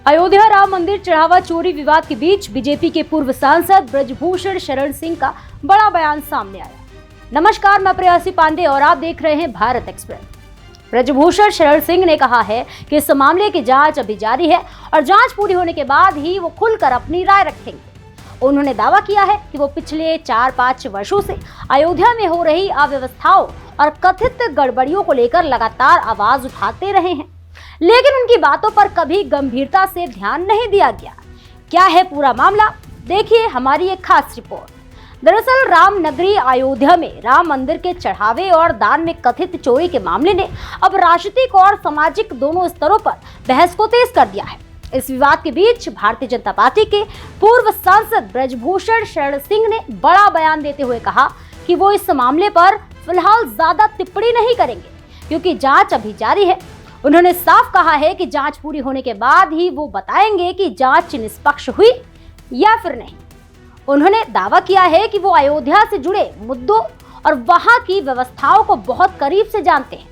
अयोध्या राम मंदिर चढ़ावा चोरी विवाद के बीच बीजेपी के पूर्व सांसद ब्रजभूषण शरण सिंह का बड़ा बयान सामने आया। नमस्कार, मैं प्रेयसी पांडे और आप देख रहे हैं भारत एक्सप्रेस। ब्रजभूषण शरण सिंह ने कहा है कि इस मामले की जांच अभी जारी है और जांच पूरी होने के बाद ही वो खुलकर अपनी राय रखेंगे। उन्होंने दावा किया है कि वो पिछले 4-5 वर्षों से अयोध्या में हो रही अव्यवस्थाओं और कथित गड़बड़ियों को लेकर लगातार आवाज उठाते रहे हैं, लेकिन उनकी बातों पर कभी गंभीरता से ध्यान नहीं दिया गया। क्या है पूरा मामला, देखिए हमारी एक खास रिपोर्ट। दरअसल राम नगरी अयोध्या में राम मंदिर के चढ़ावे और दान में कथित चोरी के मामले ने अब राजनीतिक और सामाजिक दोनों स्तरों पर बहस को तेज कर दिया है। इस विवाद के बीच भारतीय जनता पार्टी के पूर्व सांसद ब्रजभूषण शरण सिंह ने बड़ा बयान देते हुए कहा कि वो इस मामले पर फिलहाल ज्यादा टिप्पणी नहीं करेंगे क्योंकि जांच अभी जारी है। उन्होंने साफ कहा है कि जांच पूरी होने के बाद ही वो बताएंगे कि जांच निष्पक्ष हुई या फिर नहीं। उन्होंने दावा किया है कि वो अयोध्या से जुड़े मुद्दों और वहां की व्यवस्थाओं को बहुत करीब से जानते हैं।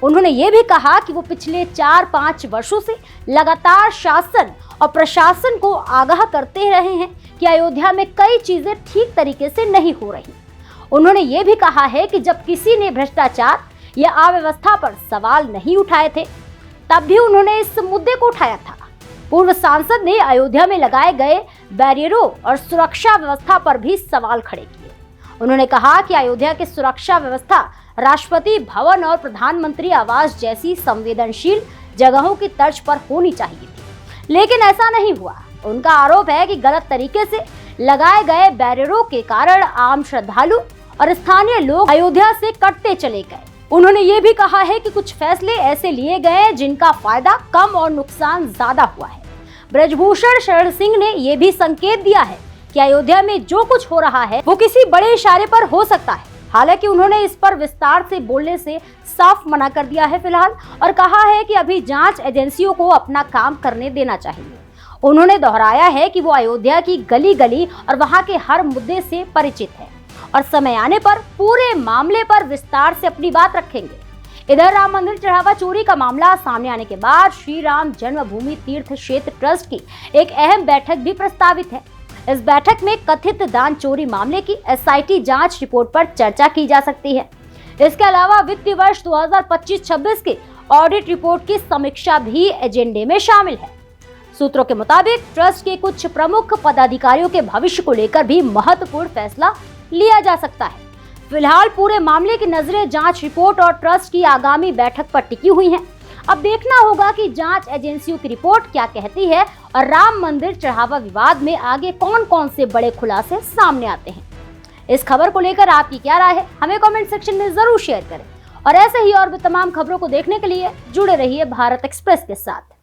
उन्होंने ये भी कहा कि वो पिछले 4-5 वर्षों से लगातार शासन और प्रशासन को आगाह करते रहे हैं कि अयोध्या में कई चीजें ठीक तरीके से नहीं हो रही। उन्होंने ये भी कहा है कि जब किसी ने भ्रष्टाचार या अव्यवस्था पर सवाल नहीं उठाए थे, तब भी उन्होंने इस मुद्दे को उठाया था। पूर्व सांसद ने अयोध्या में लगाए गए बैरियरों और सुरक्षा व्यवस्था पर भी सवाल खड़े किए। उन्होंने कहा कि अयोध्या की सुरक्षा व्यवस्था राष्ट्रपति भवन और प्रधानमंत्री आवास जैसी संवेदनशील जगहों की तर्ज पर होनी चाहिए थी, लेकिन ऐसा नहीं हुआ। उनका आरोप है कि गलत तरीके से लगाए गए बैरियरों के कारण आम श्रद्धालु और स्थानीय लोग अयोध्या से कटते चले गए। उन्होंने ये भी कहा है कि कुछ फैसले ऐसे लिए गए जिनका फायदा कम और नुकसान ज्यादा हुआ है। ब्रजभूषण शरण सिंह ने यह भी संकेत दिया है कि अयोध्या में जो कुछ हो रहा है वो किसी बड़े इशारे पर हो सकता है। हालांकि उन्होंने इस पर विस्तार से बोलने से साफ मना कर दिया है फिलहाल, और कहा है कि अभी जांच एजेंसियों को अपना काम करने देना चाहिए। उन्होंने दोहराया है कि वो अयोध्या की गली गली और वहां के हर मुद्दे से परिचित है और समय आने पर पूरे मामले पर विस्तार से अपनी बात रखेंगे। इधर राम मंदिर चढ़ावा चोरी का मामला सामने आने के बाद श्री राम जन्मभूमि तीर्थ क्षेत्र ट्रस्ट की एक अहम बैठक भी प्रस्तावित है। इस बैठक में कथित दान चोरी मामले की एसआईटी जांच रिपोर्ट पर चर्चा की जा सकती है। इसके अलावा वित्तीय वर्ष 2025-26 के ऑडिट रिपोर्ट की समीक्षा भी एजेंडे में शामिल है। सूत्रों के मुताबिक ट्रस्ट के कुछ प्रमुख पदाधिकारियों के भविष्य को लेकर भी महत्वपूर्ण फैसला लिया जा सकता है। फिलहाल पूरे मामले की नजरें जांच रिपोर्ट और ट्रस्ट की आगामी बैठक पर टिकी हुई हैं। अब देखना होगा कि जांच एजेंसियों की रिपोर्ट क्या कहती है और राम मंदिर चढ़ावा विवाद में आगे कौन कौन से बड़े खुलासे सामने आते हैं। इस खबर को लेकर आपकी क्या राय है, हमें कमेंट सेक्शन में जरूर शेयर करें और ऐसे ही और भी तमाम खबरों को देखने के लिए जुड़े रहिए भारत एक्सप्रेस के साथ।